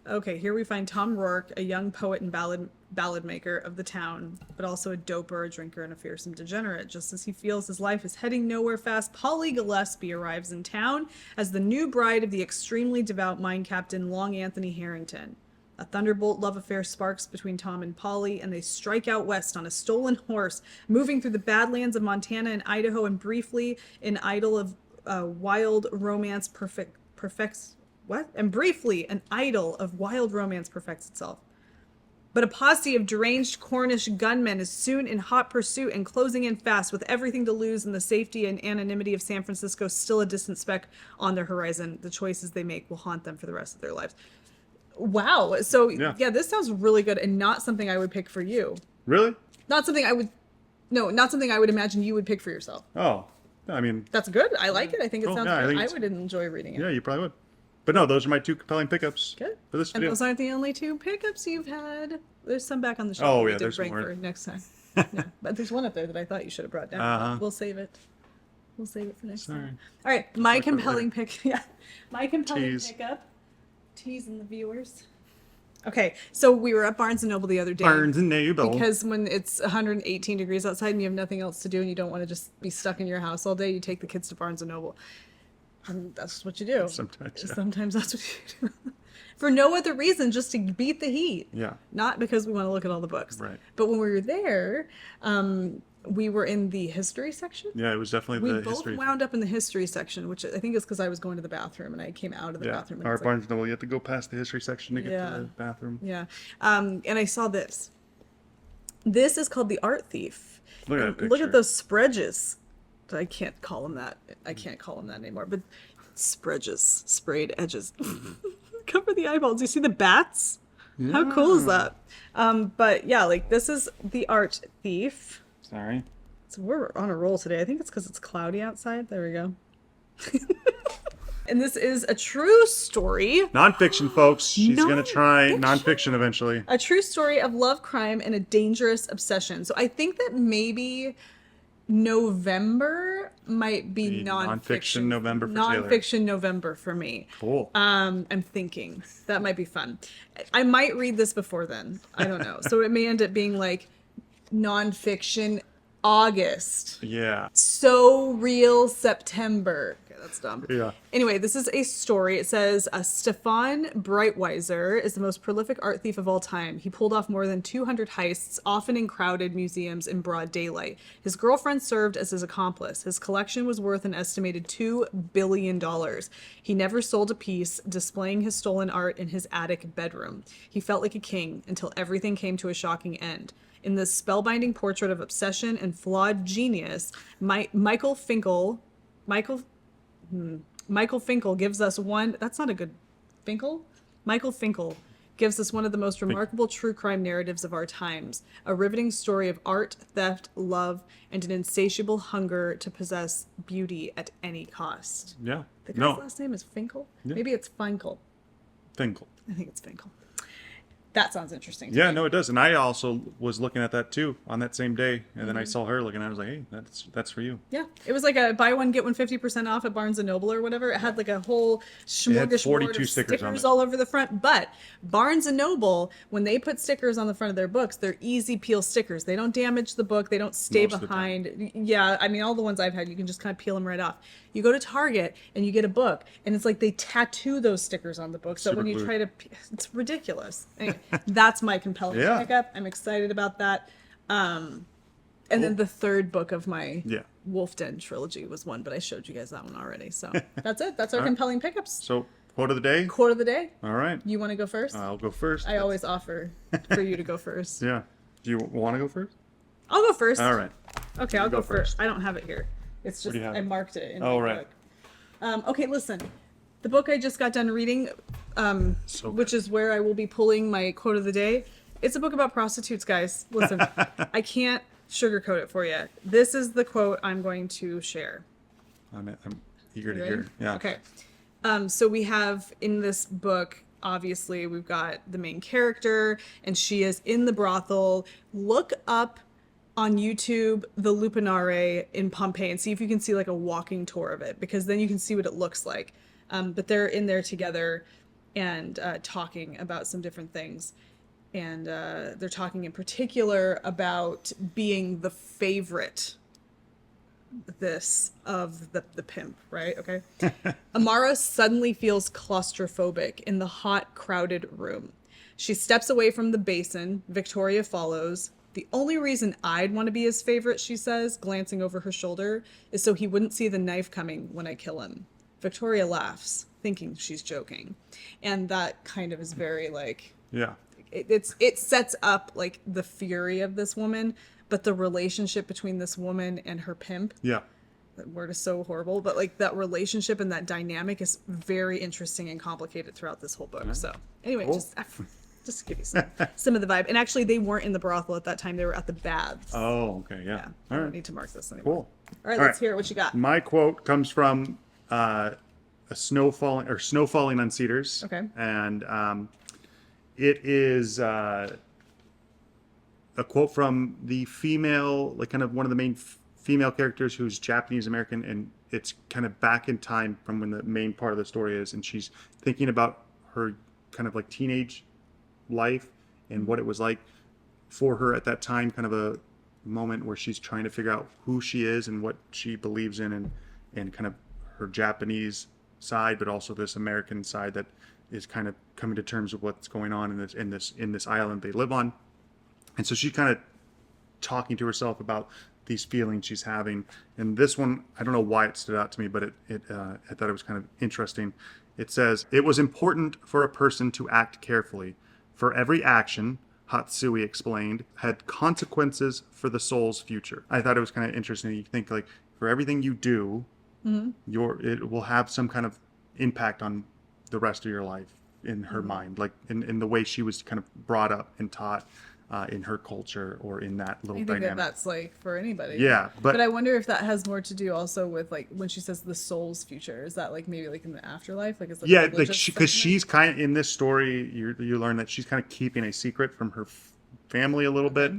Speaker 2: Okay, here we find Tom Rourke, a young poet and ballad maker of the town, but also a doper, a drinker, and a fearsome degenerate. Just as he feels his life is heading nowhere fast, Polly Gillespie arrives in town as the new bride of the extremely devout mine captain Long Anthony Harrington. A thunderbolt love affair sparks between Tom and Polly, and they strike out west on a stolen horse, moving through the Badlands of Montana and Idaho, and briefly an idyll of wild romance perfects itself. But a posse of deranged Cornish gunmen is soon in hot pursuit and closing in fast, with everything to lose and the safety and anonymity of San Francisco still a distant speck on their horizon. The choices they make will haunt them for the rest of their lives. Wow. So, yeah, this sounds really good and not something I would pick for you.
Speaker 1: Really?
Speaker 2: Not something I would imagine you would pick for yourself.
Speaker 1: Oh, I mean,
Speaker 2: That's good. I like it. I think it
Speaker 1: Cool.
Speaker 2: sounds
Speaker 1: Yeah, I
Speaker 2: good.
Speaker 1: think
Speaker 2: I
Speaker 1: it's-
Speaker 2: would enjoy reading it.
Speaker 1: yeah, you probably would. But no, those are my 2 compelling pickups
Speaker 2: Good.
Speaker 1: for this
Speaker 2: And
Speaker 1: video.
Speaker 2: those aren't the only 2 pickups you've had. There's some back on the shelf.
Speaker 1: Oh,
Speaker 2: that we
Speaker 1: yeah,
Speaker 2: did
Speaker 1: there's
Speaker 2: break
Speaker 1: more.
Speaker 2: for next time. No, but there's one up there that I thought you should have brought down.
Speaker 1: Uh-huh.
Speaker 2: We'll save it. We'll save it for next
Speaker 1: Sorry.
Speaker 2: time. All right, my
Speaker 1: Talk about it
Speaker 2: compelling pick. Yeah, my compelling
Speaker 1: Tease.
Speaker 2: pickup. Teasing the viewers. Okay, so we were at Barnes & Noble the other day.
Speaker 1: Barnes and Noble.
Speaker 2: Because when it's 118 degrees outside and you have nothing else to do and you don't want to just be stuck in your house all day, you take the kids to Barnes & Noble. And that's what you do.
Speaker 1: Sometimes, yeah.
Speaker 2: Sometimes that's what you do. For no other reason, just to beat the heat.
Speaker 1: Yeah.
Speaker 2: Not because we want to look at all the books.
Speaker 1: Right.
Speaker 2: But when we were there, we were in the history section.
Speaker 1: Yeah, it was definitely
Speaker 2: We
Speaker 1: the
Speaker 2: both
Speaker 1: history.
Speaker 2: wound up in the history section, which I think is because I was going to the bathroom and I came out of the
Speaker 1: Yeah,
Speaker 2: bathroom. And
Speaker 1: our
Speaker 2: it's like-
Speaker 1: Barnes Noble, you have to go past the history section to get
Speaker 2: Yeah.
Speaker 1: to the bathroom.
Speaker 2: Yeah. And I saw this. This is called The Art Thief.
Speaker 1: Look at
Speaker 2: And
Speaker 1: that
Speaker 2: look
Speaker 1: picture.
Speaker 2: at those spreages. I can't call them that. I can't call them that anymore. But spreages, sprayed edges. Cover the eyeballs. You see the bats? How cool is that? But yeah, like this is The Art Thief.
Speaker 1: Sorry.
Speaker 2: So we're on a roll today. I think it's because it's cloudy outside. There we go. And this is a true story.
Speaker 1: Nonfiction, folks. She's going to try
Speaker 2: Nonfiction.
Speaker 1: nonfiction eventually.
Speaker 2: A true story of love, crime, and a dangerous obsession. So I think that maybe November might be
Speaker 1: nonfiction November for Tayler.
Speaker 2: Nonfiction November for me.
Speaker 1: Cool.
Speaker 2: I'm thinking that might be fun. I might read this before then. I don't know. So it may end up being like nonfiction August.
Speaker 1: Yeah.
Speaker 2: So real September. Okay, that's dumb.
Speaker 1: Yeah.
Speaker 2: Anyway, this is a story. It says Stefan Breitweiser is the most prolific art thief of all time. He pulled off more than 200 heists, often in crowded museums in broad daylight. His girlfriend served as his accomplice. His collection was worth an estimated $2 billion. He never sold a piece, displaying his stolen art in his attic bedroom. He felt like a king until everything came to a shocking end. In this spellbinding portrait of obsession and flawed genius, Michael Finkel gives us one. That's not a good. Finkel? Michael Finkel gives us one of the most remarkable true crime narratives of our times. A riveting story of art, theft, love, and an insatiable hunger to possess beauty at any cost.
Speaker 1: Yeah.
Speaker 2: The guy's last name is Finkel?
Speaker 1: Yeah.
Speaker 2: Maybe it's Finkel.
Speaker 1: Finkel.
Speaker 2: I think it's Finkel. That sounds interesting.
Speaker 1: Yeah, no, it does. And I also was looking at that too on that same day. And then I saw her looking at it. I was like, hey, that's for you.
Speaker 2: Yeah, it was like a buy one get one 50% off at Barnes and Noble or whatever. It had like a whole
Speaker 1: had
Speaker 2: smorgasbord
Speaker 1: 42
Speaker 2: of
Speaker 1: stickers on it.
Speaker 2: all over the front. But Barnes and Noble, when they put stickers on the front of their books, they're easy peel stickers. They don't damage the book. They don't stay
Speaker 1: Most of the time.
Speaker 2: behind. Yeah, I mean all the ones I've had, you can just kind of peel them right off. You go to Target and you get a book, and it's like they tattoo those stickers on the book. So when you
Speaker 1: Super
Speaker 2: try to, it's ridiculous. Anyway, that's my compelling
Speaker 1: Yeah.
Speaker 2: pickup. I'm excited about that. And then the third book of my
Speaker 1: Yeah.
Speaker 2: Wolf Den trilogy was one, but I showed you guys that one already. So that's it. That's our compelling pickups.
Speaker 1: So, quote of the day.
Speaker 2: Quote of the day.
Speaker 1: All right.
Speaker 2: You want to go first?
Speaker 1: I'll go first.
Speaker 2: I always offer for you to go first.
Speaker 1: Yeah. Do you want to go first?
Speaker 2: I'll go first.
Speaker 1: All right.
Speaker 2: Okay, I'll
Speaker 1: go
Speaker 2: go first.
Speaker 1: first.
Speaker 2: I don't have it here. It's just
Speaker 1: do you have?
Speaker 2: I marked it in
Speaker 1: Oh,
Speaker 2: my
Speaker 1: right.
Speaker 2: book. Okay, listen. The book I just got done reading,
Speaker 1: So
Speaker 2: which is where I will be pulling my quote of the day. It's a book about prostitutes, guys. Listen, I can't sugarcoat it for you. This is the quote I'm going to share.
Speaker 1: I'm eager to
Speaker 2: Ready?
Speaker 1: hear. Yeah.
Speaker 2: Okay. So we have in this book, obviously, we've got the main character, and she is in the brothel. Look up on YouTube the Lupinare in Pompeii and see if you can see like a walking tour of it, because then you can see what it looks like. But they're in there together and talking about some different things. And they're talking in particular about being the favorite of the pimp, right? Okay. Amara suddenly feels claustrophobic in the hot, crowded room. She steps away from the basin. Victoria follows. The only reason I'd want to be his favorite, she says, glancing over her shoulder, is so he wouldn't see the knife coming when I kill him. Victoria laughs, thinking she's joking. And that kind of is very like,
Speaker 1: Yeah.
Speaker 2: it sets up like the fury of this woman, but the relationship between this woman and her pimp,
Speaker 1: Yeah.
Speaker 2: that word is so horrible, but like that relationship and that dynamic is very interesting and complicated throughout this whole book. So anyway,
Speaker 1: Cool.
Speaker 2: just to give you some of the vibe. And actually they weren't in the brothel at that time, they were at the baths.
Speaker 1: Oh, okay. Yeah.
Speaker 2: Yeah, I
Speaker 1: All
Speaker 2: don't
Speaker 1: right.
Speaker 2: need to mark this anymore.
Speaker 1: Cool.
Speaker 2: All right,
Speaker 1: All
Speaker 2: let's
Speaker 1: right.
Speaker 2: hear what you got.
Speaker 1: My quote comes from a snow falling on cedars.
Speaker 2: Okay.
Speaker 1: And it is a quote from the female, like kind of one of the main female characters who's Japanese American, and it's kind of back in time from when the main part of the story is, and she's thinking about her kind of like teenage life and what it was like for her at that time, kind of a moment where she's trying to figure out who she is and what she believes in, and kind of her Japanese side, but also this American side that is kind of coming to terms with what's going on in this island they live on. And so she's kind of talking to herself about these feelings she's having. And this one, I don't know why it stood out to me, but I thought it was kind of interesting. It says, "It was important for a person to act carefully. For every action," Hatsui explained, "had consequences for the soul's future." I thought it was kind of interesting. You think like for everything you do, it will have some kind of impact on the rest of your life. in her mind, like in the way she was kind of brought up and taught in her culture or in that little
Speaker 2: I think
Speaker 1: dynamic.
Speaker 2: that's like for anybody.
Speaker 1: Yeah, but
Speaker 2: I wonder if that has more to do also with like when she says the soul's future. Is that like maybe like in the afterlife? Like is that
Speaker 1: yeah,
Speaker 2: a
Speaker 1: like
Speaker 2: religious
Speaker 1: because
Speaker 2: sentiment?
Speaker 1: she's kind of in this story, you learn that she's kind of keeping a secret from her family a little bit,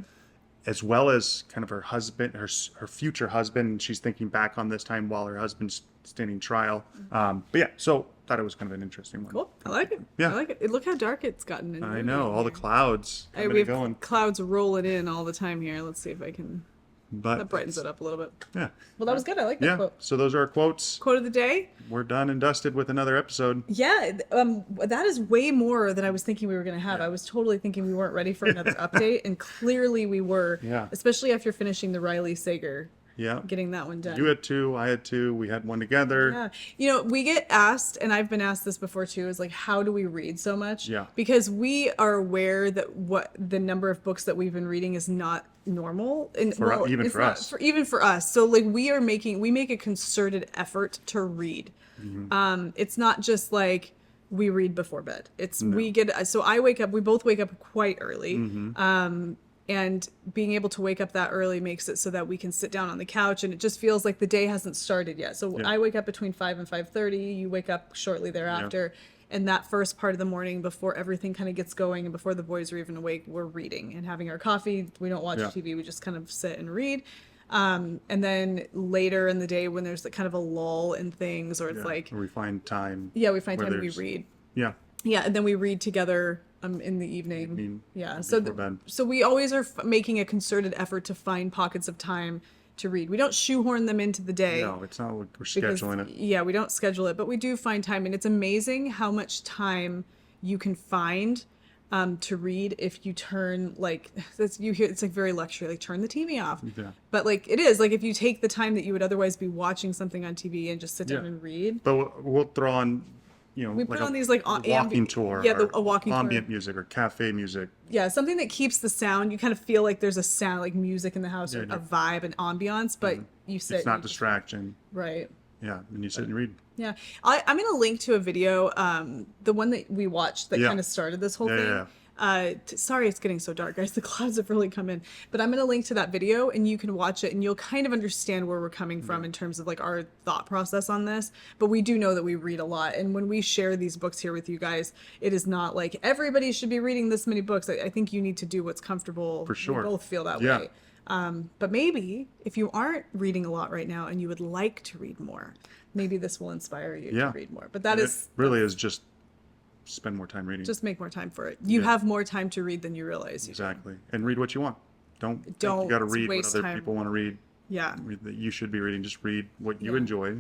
Speaker 1: as well as kind of her husband, her future husband. She's thinking back on this time while her husband's standing trial. But yeah, so thought it was kind of an interesting one.
Speaker 2: Cool. I like it.
Speaker 1: Yeah.
Speaker 2: I like it. Look how dark it's gotten. In
Speaker 1: I know all the clouds
Speaker 2: Hey,
Speaker 1: coming
Speaker 2: we
Speaker 1: and
Speaker 2: have
Speaker 1: going,
Speaker 2: clouds rolling in all the time here. Let's see if I can.
Speaker 1: but
Speaker 2: That brightens it up a little bit.
Speaker 1: yeah,
Speaker 2: Well, that was good. I like that
Speaker 1: yeah.
Speaker 2: quote.
Speaker 1: So those are our quotes.
Speaker 2: Quote of the day.
Speaker 1: We're done and dusted with another episode.
Speaker 2: Yeah, that is way more than I was thinking we were going to have. I was totally thinking we weren't ready for another update, and clearly we were.
Speaker 1: Yeah.
Speaker 2: Especially after finishing the Riley Sager,
Speaker 1: Yeah.
Speaker 2: getting that one done.
Speaker 1: You had two, I had two, we had one together.
Speaker 2: Yeah. You know, we get asked, and I've been asked this before too, is like, how do we read so much?
Speaker 1: Yeah.
Speaker 2: Because we are aware that what the number of books that we've been reading is not normal. And
Speaker 1: Even
Speaker 2: it's
Speaker 1: for
Speaker 2: not
Speaker 1: us.
Speaker 2: even for us. So like we make a concerted effort to read.
Speaker 1: Mm-hmm.
Speaker 2: It's not just like we read before bed. It's we both wake up quite early.
Speaker 1: Mm-hmm.
Speaker 2: And being able to wake up that early makes it so that we can sit down on the couch, and it just feels like the day hasn't started yet. So
Speaker 1: Yeah.
Speaker 2: I wake up between 5 and 5:30. You wake up shortly thereafter. And that first part of the morning before everything kind of gets going and before the boys are even awake, we're reading and having our coffee. We don't watch
Speaker 1: Yeah.
Speaker 2: TV. We just kind of sit and read. And then later in the day when there's like kind of a lull in things, or it's
Speaker 1: Yeah.
Speaker 2: like,
Speaker 1: we find time.
Speaker 2: yeah, we find
Speaker 1: where
Speaker 2: time and we
Speaker 1: there's-
Speaker 2: read.
Speaker 1: Yeah.
Speaker 2: Yeah, and then we read together in the evening.
Speaker 1: Evening,
Speaker 2: Yeah, so
Speaker 1: before bed.
Speaker 2: so we always are making a concerted effort to find pockets of time to read. We don't shoehorn them into the day.
Speaker 1: No, it's not like we're
Speaker 2: because,
Speaker 1: scheduling it.
Speaker 2: Yeah, we don't schedule it, but we do find time, and it's amazing how much time you can find to read if you turn like it's like very luxury, like turn the TV off.
Speaker 1: Yeah.
Speaker 2: But like it is like if you take the time that you would otherwise be watching something on TV and just sit down
Speaker 1: Yeah.
Speaker 2: and read.
Speaker 1: But we'll throw on,
Speaker 2: We put
Speaker 1: like
Speaker 2: on these like
Speaker 1: walking tour.
Speaker 2: Yeah,
Speaker 1: or
Speaker 2: a walking tour.
Speaker 1: ambient music or cafe music.
Speaker 2: Yeah, something that keeps the sound. You kind of feel like there's a sound, like music in the house, or
Speaker 1: Yeah,
Speaker 2: a vibe and ambiance, but you sit.
Speaker 1: It's not
Speaker 2: and you just-
Speaker 1: distraction.
Speaker 2: Right.
Speaker 1: Yeah, and you sit and read.
Speaker 2: Yeah. I'm going to link to a video, the one that we watched that
Speaker 1: Yeah.
Speaker 2: kind of started this whole
Speaker 1: Yeah,
Speaker 2: thing.
Speaker 1: yeah,
Speaker 2: Sorry it's getting so dark, guys. The clouds have really come in. But I'm going to link to that video, and you can watch it, and you'll kind of understand where we're coming from in terms of like our thought process on this. But we do know that we read a lot. And when we share these books here with you guys, it is not like everybody should be reading this many books. I think you need to do what's comfortable.
Speaker 1: For sure.
Speaker 2: We both feel that
Speaker 1: Yeah.
Speaker 2: way. But maybe if you aren't reading a lot right now and you would like to read more, maybe this will inspire you
Speaker 1: Yeah.
Speaker 2: to read more. But that
Speaker 1: And
Speaker 2: is
Speaker 1: it really is just spend more time reading.
Speaker 2: just make more time for it. You
Speaker 1: Yeah.
Speaker 2: have more time to read than you realize. You do.
Speaker 1: Exactly. And read what you want. Don't think
Speaker 2: Don't
Speaker 1: you got to read what
Speaker 2: waste
Speaker 1: other
Speaker 2: time.
Speaker 1: people want to read.
Speaker 2: Yeah.
Speaker 1: Read that you should be reading. Just read what you
Speaker 2: Yeah.
Speaker 1: enjoy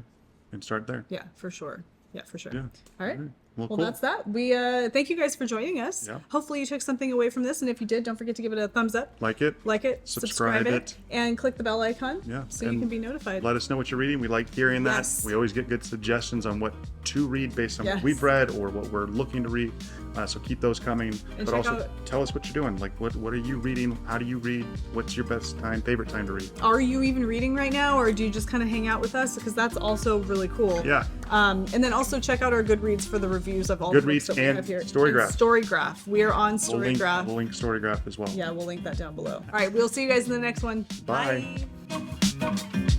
Speaker 1: and start there.
Speaker 2: Yeah, for sure. Yeah, for sure.
Speaker 1: Yeah.
Speaker 2: All right.
Speaker 1: Well,
Speaker 2: Well,
Speaker 1: cool.
Speaker 2: that's that. We thank you guys for joining us.
Speaker 1: Yeah.
Speaker 2: Hopefully you took something away from this, and if you did, don't forget to give it a thumbs up,
Speaker 1: Like it.
Speaker 2: like it,
Speaker 1: Subscribe it.
Speaker 2: and click the bell icon.
Speaker 1: Yeah,
Speaker 2: So you
Speaker 1: and
Speaker 2: can be notified.
Speaker 1: Let us know what you're reading. We like hearing that.
Speaker 2: Yes.
Speaker 1: We always get good suggestions on what to read based on
Speaker 2: Yes.
Speaker 1: what we've read or what we're looking to read. So keep those coming.
Speaker 2: And
Speaker 1: but
Speaker 2: check
Speaker 1: also
Speaker 2: out-
Speaker 1: tell us what you're doing. Like what are you reading? How do you read? What's your favorite time to read?
Speaker 2: Are you even reading right now, or do you just kind of hang out with us? Because that's also really cool.
Speaker 1: Yeah.
Speaker 2: And then also check out our Goodreads for the reviews of all the books
Speaker 1: Goodreads
Speaker 2: that we
Speaker 1: and
Speaker 2: have here.
Speaker 1: Storygraph.
Speaker 2: And Storygraph. We are on
Speaker 1: We'll link,
Speaker 2: Storygraph.
Speaker 1: we'll link Storygraph as well.
Speaker 2: Yeah, we'll link that down below. All right, we'll see you guys in the next one.
Speaker 1: Bye.
Speaker 2: Bye.